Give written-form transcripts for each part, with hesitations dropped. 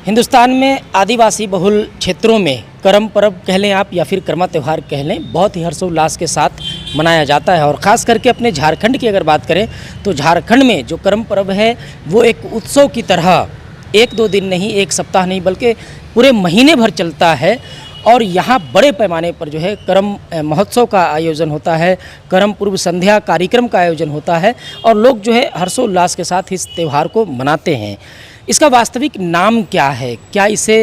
हिंदुस्तान में आदिवासी बहुल क्षेत्रों में करम पर्व कह लें आप या फिर कर्मा त्यौहार कह लें, बहुत ही हर्षोल्लास के साथ मनाया जाता है। और ख़ास करके अपने झारखंड की अगर बात करें तो झारखंड में जो करम पर्व है वो एक उत्सव की तरह एक दो दिन नहीं, एक सप्ताह नहीं, बल्कि पूरे महीने भर चलता है। और यहाँ बड़े पैमाने पर जो है करम महोत्सव का आयोजन होता है, करम पूर्व संध्या कार्यक्रम का आयोजन होता है और लोग जो है हर्षोल्लास के साथ इस त्यौहार को मनाते हैं। इसका वास्तविक नाम क्या है? क्या इसे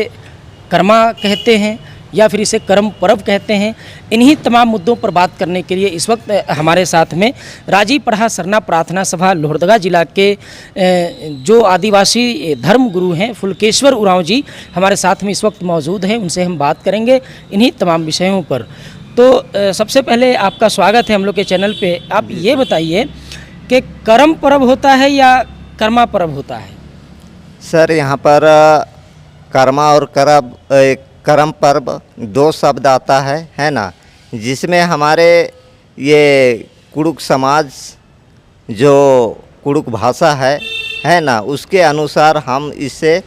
कर्मा कहते हैं या फिर इसे करम पर्व कहते हैं? इन्हीं तमाम मुद्दों पर बात करने के लिए इस वक्त हमारे साथ में राजी पढ़ा सरना प्रार्थना सभा लोहरदगा जिला के जो आदिवासी धर्म गुरु हैं फुलकेश्वर उरांव जी हमारे साथ में इस वक्त मौजूद हैं। उनसे हम बात करेंगे इन्हीं तमाम विषयों पर। तो सबसे पहले आपका स्वागत है हम लोग के चैनल पे। आप ये बताइए कि करम पर्व होता है या कर्मा पर्व होता है? सर, यहाँ पर कर्मा और करम पर्व दो शब्द आता है ना, जिसमें हमारे ये कुड़ुक समाज जो कुड़ुक भाषा है ना, उसके अनुसार हम इसे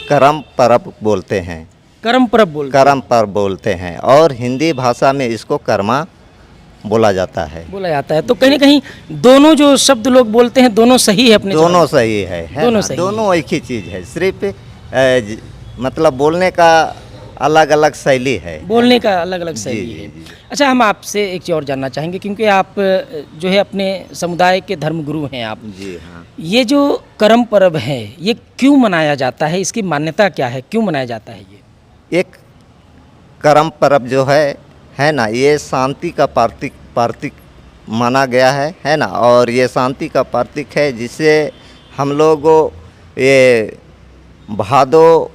करम पर्व बोलते हैं। करम पर्व बोलते हैं और हिंदी भाषा में इसको कर्मा बोला जाता है। तो कहीं ना कहीं दोनों जो शब्द लोग बोलते हैं दोनों सही है अपने दोनों सही है दोनों सही दोनों एक ही चीज़ है, सिर्फ मतलब बोलने का अलग अलग शैली है, बोलने का अलग अलग शैली है। अच्छा, हम आपसे एक चीज़ और जानना चाहेंगे क्योंकि आप जो है अपने समुदाय के धर्मगुरु हैं आप। जी हाँ। ये जो करम पर्व है ये क्यों मनाया जाता है? इसकी मान्यता क्या है? क्यों मनाया जाता है ये? एक करम पर्व जो है ना, ये शांति का प्रतीक माना गया है ना, और ये शांति का प्रतीक है जिससे हम लोग ये भादो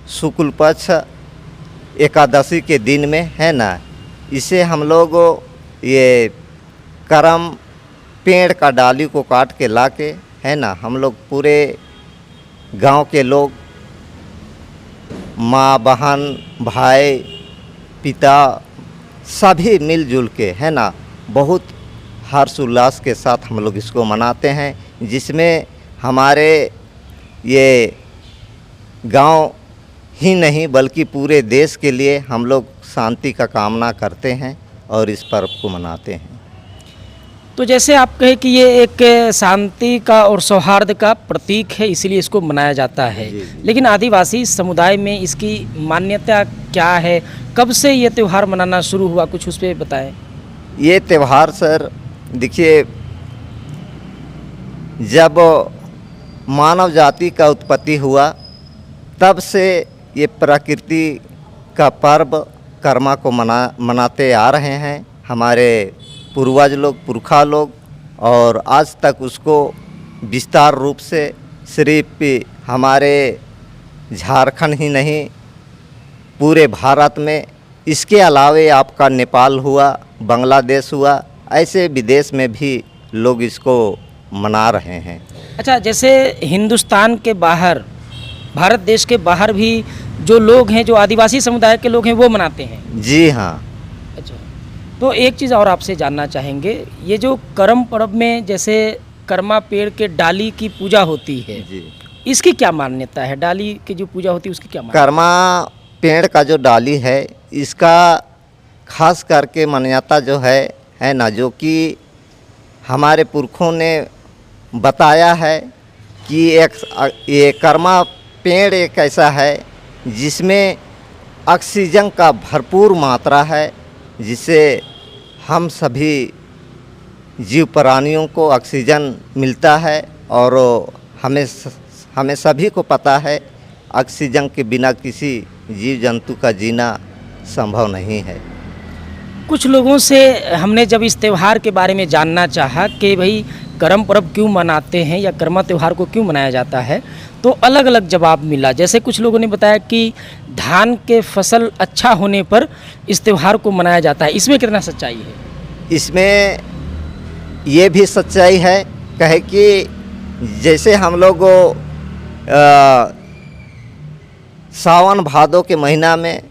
शुक्ल पक्ष एकादशी के दिन में है ना, इसे हम लोग ये करम पेड़ का डाली को काट के लाके है ना, हम लोग पूरे गांव के लोग माँ बहन भाई पिता सभी मिलजुल के है ना बहुत हर्ष उल्लास के साथ हम लोग इसको मनाते हैं, जिसमें हमारे ये गांव ही नहीं बल्कि पूरे देश के लिए हम लोग शांति का कामना करते हैं और इस पर्व को मनाते हैं। तो जैसे आप कहे कि ये एक शांति का और सौहार्द का प्रतीक है इसलिए इसको मनाया जाता है। लेकिन आदिवासी समुदाय में इसकी मान्यता क्या है? कब से ये त्यौहार मनाना शुरू हुआ, कुछ उस पर बताएं। ये त्यौहार सर देखिए, जब मानव जाति का उत्पत्ति हुआ तब से ये प्रकृति का पर्व कर्मा को मनाते आ रहे हैं हमारे पूर्वज लोग पुरखा लोग, और आज तक उसको विस्तार रूप से सिर्फ हमारे झारखंड ही नहीं पूरे भारत में, इसके अलावे आपका नेपाल हुआ, बांग्लादेश हुआ, ऐसे विदेश में भी लोग इसको मना रहे हैं। अच्छा, जैसे हिंदुस्तान के बाहर, भारत देश के बाहर भी जो लोग हैं, जो आदिवासी समुदाय के लोग हैं वो मनाते हैं? जी हाँ। अच्छा, तो एक चीज़ और आपसे जानना चाहेंगे, ये जो करम पर्व में जैसे कर्मा पेड़ के डाली की पूजा होती है जी, इसकी क्या मान्यता है? डाली की जो पूजा होती है उसकी क्या मान्यता? कर्मा पेड़ का जो डाली है इसका खास करके मान्यता जो है ना, जो कि हमारे पुरखों ने बताया है कि ये कर्मा पेड़ एक ऐसा है जिसमें ऑक्सीजन का भरपूर मात्रा है, जिससे हम सभी जीव प्राणियों को ऑक्सीजन मिलता है। और हमें सभी को पता है ऑक्सीजन के बिना किसी जीव जंतु का जीना संभव नहीं है। कुछ लोगों से हमने जब इस त्यौहार के बारे में जानना चाहा कि भाई करम पर्व क्यों मनाते हैं या कर्मा त्यौहार को क्यों मनाया जाता है, तो अलग अलग जवाब मिला। जैसे कुछ लोगों ने बताया कि धान के फसल अच्छा होने पर इस त्यौहार को मनाया जाता है। इसमें कितना सच्चाई है? इसमें ये भी सच्चाई है कहे कि जैसे हम लोग सावन भादों के महीना में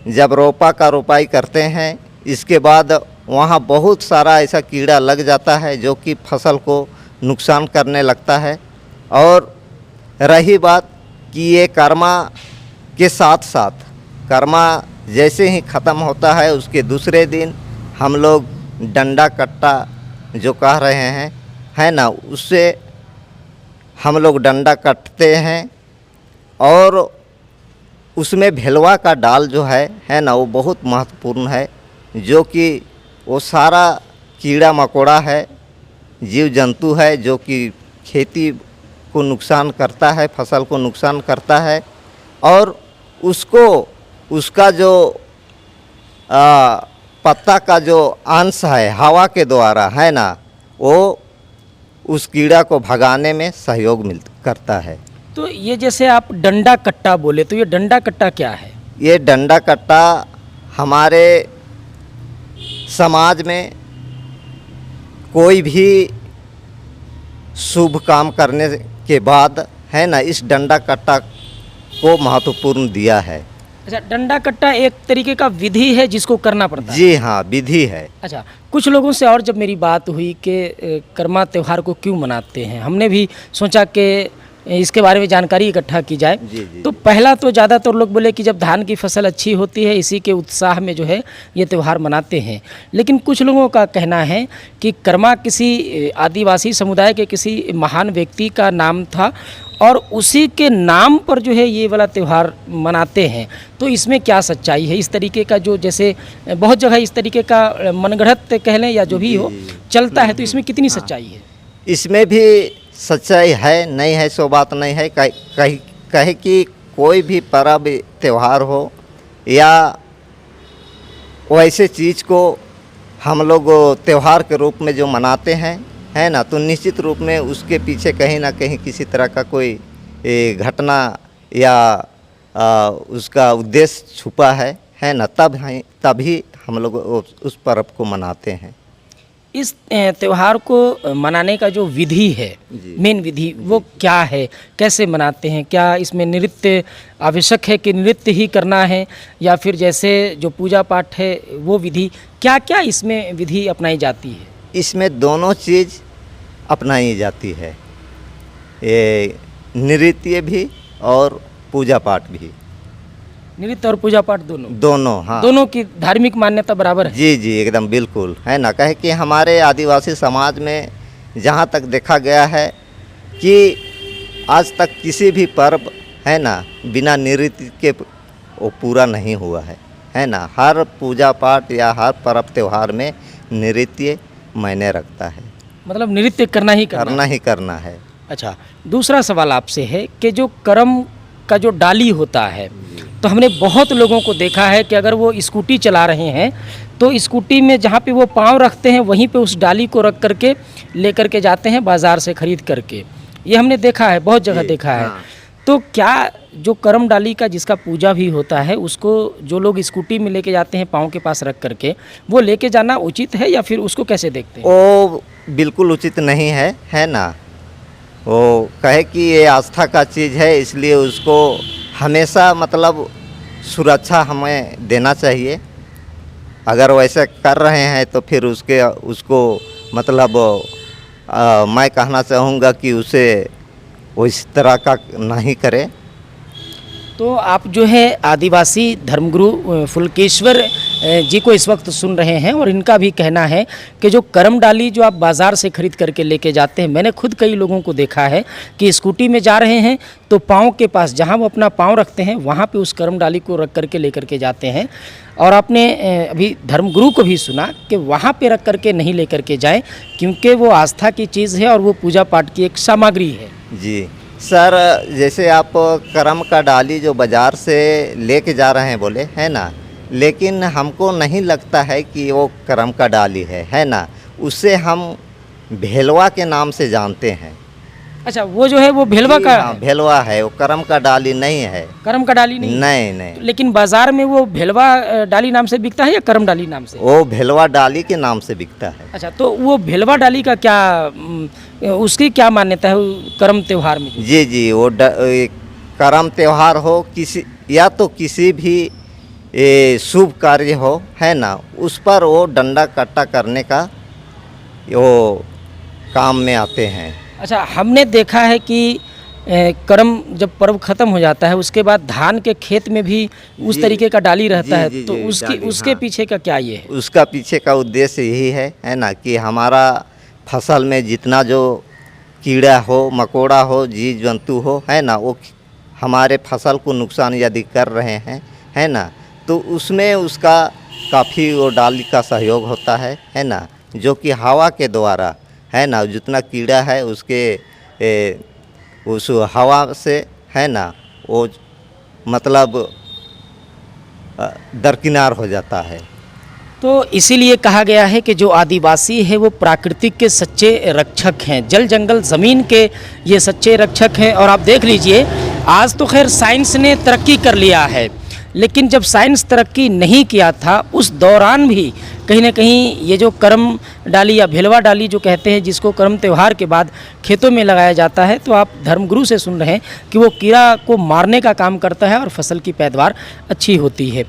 जब रोपाई करते हैं, इसके बाद वहाँ बहुत सारा ऐसा कीड़ा लग जाता है जो कि फसल को नुकसान करने लगता है। और रही बात कि ये कर्मा के साथ साथ कर्मा जैसे ही ख़त्म होता है उसके दूसरे दिन हम लोग डंडा कट्टा जो कह रहे हैं है ना, उससे हम लोग डंडा कटते हैं और उसमें भेलवा का डाल जो है ना, वो बहुत महत्वपूर्ण है, जो कि वो सारा कीड़ा मकोड़ा है, जीव जंतु है जो कि खेती को नुकसान करता है, फसल को नुकसान करता है और उसको उसका जो पत्ता का जो अंश है हवा के द्वारा है ना, वो उस कीड़ा को भगाने में सहयोग करता है। तो ये जैसे आप डंडा कट्टा बोले, तो ये डंडा कट्टा क्या है? ये डंडा कट्टा हमारे समाज में कोई भी शुभ काम करने के बाद है ना, इस डंडा कट्टा को महत्वपूर्ण दिया है। अच्छा, डंडा कट्टा एक तरीके का विधि है जिसको करना पड़ता है? जी हाँ, विधि है। अच्छा, कुछ लोगों से और जब मेरी बात हुई कि कर्मा त्यौहार को क्यों मनाते हैं, हमने भी सोचा कि इसके बारे में जानकारी इकट्ठा की जाए। जी। तो पहला तो ज़्यादातर लोग बोले कि जब धान की फसल अच्छी होती है, इसी के उत्साह में जो है ये त्यौहार मनाते हैं। लेकिन कुछ लोगों का कहना है कि कर्मा किसी आदिवासी समुदाय के किसी महान व्यक्ति का नाम था और उसी के नाम पर जो है ये वाला त्यौहार मनाते हैं। तो इसमें क्या सच्चाई है? इस तरीके का जो जैसे बहुत जगह इस तरीके का मनगढ़ंत कह लें या जो भी हो चलता है, तो इसमें कितनी सच्चाई है? इसमें भी सच्चाई है, नहीं है सो बात नहीं है। कहे कि कोई भी पर्व त्यौहार हो या वैसे चीज़ को हम लोग त्यौहार के रूप में जो मनाते हैं है ना, तो निश्चित रूप में उसके पीछे कहीं ना कहीं किसी तरह का कोई घटना या उसका उद्देश्य छुपा है ना, तभी हम लोग उस पर्व को मनाते हैं। इस त्यौहार को मनाने का जो विधि है, मेन विधि, वो क्या है? कैसे मनाते हैं? क्या इसमें नृत्य आवश्यक है कि नृत्य ही करना है, या फिर जैसे जो पूजा पाठ है वो विधि, क्या क्या इसमें विधि अपनाई जाती है? इसमें दोनों चीज़ अपनाई जाती है, ये नृत्य भी और पूजा पाठ भी। नृत्य और पूजा पाठ दोनों हाँ, दोनों की धार्मिक मान्यता बराबर है? जी एकदम बिल्कुल है ना। कहे कि हमारे आदिवासी समाज में जहाँ तक देखा गया है कि आज तक किसी भी पर्व है ना बिना नृत्य के वो पूरा नहीं हुआ है ना। हर पूजा पाठ या हर पर्व त्यौहार में नृत्य मायने रखता है, मतलब नृत्य करना ही करना है। अच्छा, दूसरा सवाल आपसे है कि जो कर्म का जो डाली होता है, तो हमने बहुत लोगों को देखा है कि अगर वो स्कूटी चला रहे हैं तो स्कूटी में जहाँ पे वो पाँव रखते हैं वहीं पे उस डाली को रख करके लेकर के जाते हैं बाज़ार से ख़रीद करके। ये हमने देखा है, बहुत जगह देखा है। तो क्या जो कर्म डाली का जिसका पूजा भी होता है, उसको जो लोग स्कूटी में लेके जाते हैं पाँव के पास रख करके, वो लेके जाना उचित है या फिर उसको कैसे देखते हैं? वो बिल्कुल उचित नहीं है ना। वो कहे कि ये आस्था का चीज़ है, इसलिए उसको हमेशा मतलब सुरक्षा हमें देना चाहिए। अगर वैसे कर रहे हैं तो फिर उसको मतलब मैं कहना चाहूँगा कि उसे वो इस तरह का नहीं करे। तो आप जो है आदिवासी धर्मगुरु फुलकेश्वर जी को इस वक्त सुन रहे हैं और इनका भी कहना है कि जो कर्म डाली जो आप बाज़ार से ख़रीद करके लेके जाते हैं, मैंने खुद कई लोगों को देखा है कि स्कूटी में जा रहे हैं तो पाँव के पास जहां वो अपना पाँव रखते हैं वहां पे उस कर्म डाली को रख करके लेकर के जाते हैं। और आपने अभी धर्मगुरु को भी सुना कि वहाँ पे रख करके नहीं लेकर के जाएँ, क्योंकि वो आस्था की चीज़ है और वो पूजा पाठ की एक सामग्री है। जी सर, जैसे आप कर्म का डाली जो बाज़ार से लेके जा रहे हैं बोले है ना, लेकिन हमको नहीं लगता है कि वो कर्म का डाली है ना। उससे हम भेलवा के नाम से जानते हैं। अच्छा, वो जो है वो भेलवा का भेलवा है, वो कर्म का डाली नहीं है। कर्म का डाली नहीं? नहीं। लेकिन बाजार में वो भेलवा डाली नाम से बिकता है या कर्म डाली नाम से? वो भेलवा डाली के नाम से बिकता है। अच्छा, तो वो भेलवा डाली का क्या उसकी क्या मान्यता है कर्म त्यौहार में? जी वो कर्म त्यौहार हो किसी या तो किसी भी शुभ कार्य हो है ना, उस पर वो डंडा कट्टा करने का वो काम में आते हैं। अच्छा, हमने देखा है कि कर्म जब पर्व ख़त्म हो जाता है उसके बाद धान के खेत में भी उस जी, तरीके का डाली रहता जी, है, जी, तो जी, उसकी डाली, उसके हाँ। पीछे का क्या ये है? उसका पीछे का उद्देश्य यही है ना, कि हमारा फसल में जितना जो कीड़ा हो, मकोड़ा हो, जीव जंतु हो, है ना, वो हमारे फसल को नुकसान यदि कर रहे हैं, है ना, तो उसमें उसका काफ़ी वो डाली का सहयोग होता है ना, जो कि हवा के द्वारा, है ना, जितना कीड़ा है उसके उस हवा से, है ना, वो मतलब दरकिनार हो जाता है। तो इसीलिए कहा गया है कि जो आदिवासी है वो प्राकृतिक के सच्चे रक्षक हैं, जल जंगल ज़मीन के ये सच्चे रक्षक हैं। और आप देख लीजिए, आज तो खैर साइंस ने तरक्की कर लिया है, लेकिन जब साइंस तरक्की नहीं किया था उस दौरान भी कहीं ना कहीं ये जो करम डाली या भेलवा डाली जो कहते हैं, जिसको करम त्यौहार के बाद खेतों में लगाया जाता है, तो आप धर्मगुरु से सुन रहे हैं कि वो कीड़ा को मारने का काम करता है और फसल की पैदावार अच्छी होती है।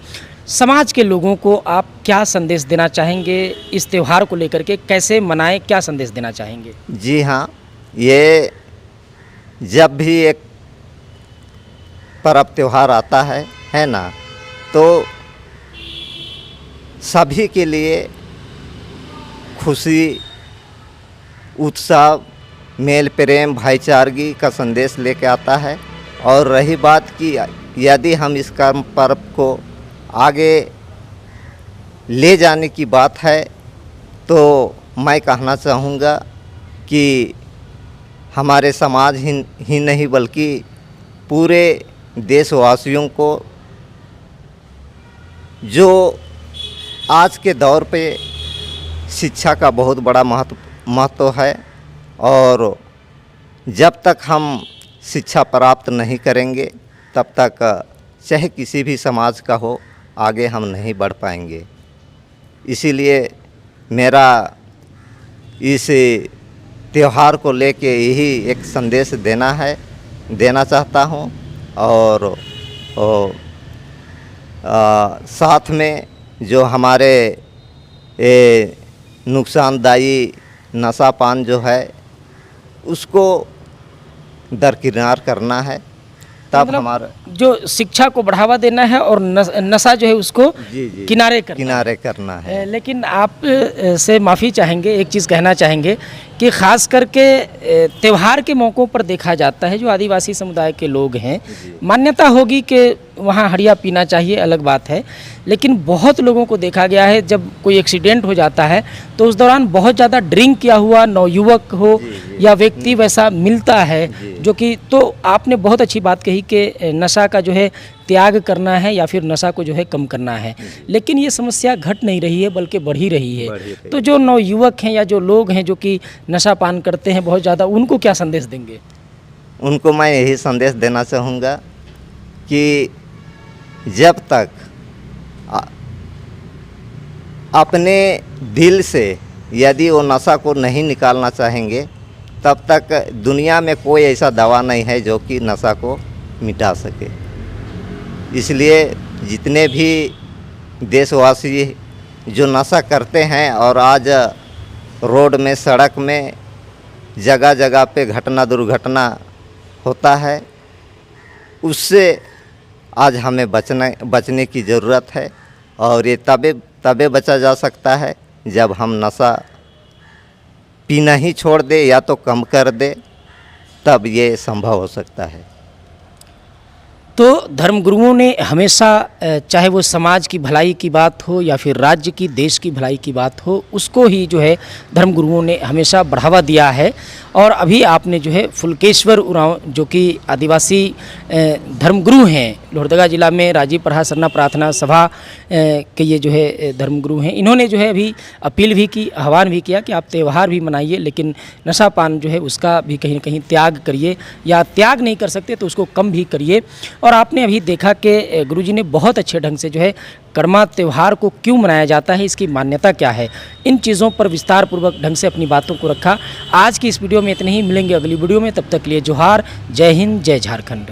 समाज के लोगों को आप क्या संदेश देना चाहेंगे इस त्यौहार को लेकर के, कैसे मनाएं, क्या संदेश देना चाहेंगे? जी हाँ, ये जब भी एक पर्व त्यौहार आता है ना, तो सभी के लिए खुशी, उत्साह, मेल प्रेम, भाईचारगी का संदेश लेके आता है। और रही बात कि यदि हम इस कर्म पर्व को आगे ले जाने की बात है, तो मैं कहना चाहूँगा कि हमारे समाज ही नहीं बल्कि पूरे देशवासियों को, जो आज के दौर पे शिक्षा का बहुत बड़ा महत्व है, और जब तक हम शिक्षा प्राप्त नहीं करेंगे तब तक चाहे किसी भी समाज का हो, आगे हम नहीं बढ़ पाएंगे। इसीलिए मेरा इस त्यौहार को लेके यही एक संदेश देना चाहता हूँ। और साथ में जो हमारे नुकसानदायी नशापान जो है उसको दरकिनार करना है, तब मतलब हमारा जो शिक्षा को बढ़ावा देना है और नशा जो है उसको जी किनारे करना है। लेकिन आप से माफ़ी चाहेंगे, एक चीज़ कहना चाहेंगे कि ख़ास करके त्यौहार के मौक़ों पर देखा जाता है जो आदिवासी समुदाय के लोग हैं, मान्यता होगी कि वहाँ हड़िया पीना चाहिए, अलग बात है, लेकिन बहुत लोगों को देखा गया है जब कोई एक्सीडेंट हो जाता है तो उस दौरान बहुत ज़्यादा ड्रिंक किया हुआ नवयुवक हो या व्यक्ति वैसा मिलता है, जो कि, तो आपने बहुत अच्छी बात कही कि नशा का जो है त्याग करना है या फिर नशा को जो है कम करना है, लेकिन ये समस्या घट नहीं रही है बल्कि बढ़ ही रही है। तो जो नवयुवक हैं या जो लोग हैं जो कि नशा पान करते हैं बहुत ज़्यादा, उनको क्या संदेश देंगे? उनको मैं यही संदेश देना चाहूँगा कि जब तक अपने दिल से यदि वो नशा को नहीं निकालना चाहेंगे, तब तक दुनिया में कोई ऐसा दवा नहीं है जो कि नशा को मिटा सके। इसलिए जितने भी देशवासी जो नशा करते हैं और आज रोड में, सड़क में, जगह जगह पे दुर्घटना होता है, उससे आज हमें बचने की ज़रूरत है। और ये तबे बचा जा सकता है जब हम नशा पीना ही छोड़ दे या तो कम कर दे, तब ये संभव हो सकता है। तो धर्मगुरुओं ने हमेशा, चाहे वो समाज की भलाई की बात हो या फिर राज्य की, देश की भलाई की बात हो, उसको ही जो है धर्मगुरुओं ने हमेशा बढ़ावा दिया है। और अभी आपने जो है फुलकेश्वर उरांव, जो कि आदिवासी धर्मगुरु हैं, लोहरदगा जिला में राजीव प्रहार सरना प्रार्थना सभा के ये जो है धर्मगुरु हैं, इन्होंने जो है अभी अपील भी की, आह्वान भी किया कि आप त्यौहार भी मनाइए, लेकिन नशापान जो है उसका भी कहीं ना कहीं त्याग करिए, या त्याग नहीं कर सकते तो उसको कम भी करिए। और आपने अभी देखा कि गुरुजी ने बहुत अच्छे ढंग से जो है कर्मा त्यौहार को क्यों मनाया जाता है, इसकी मान्यता क्या है, इन चीज़ों पर विस्तार पूर्वक ढंग से अपनी बातों को रखा। आज की इस वीडियो में इतने ही, मिलेंगे अगली वीडियो में, तब तक लिए जोहार, जय हिंद, जय झारखंड।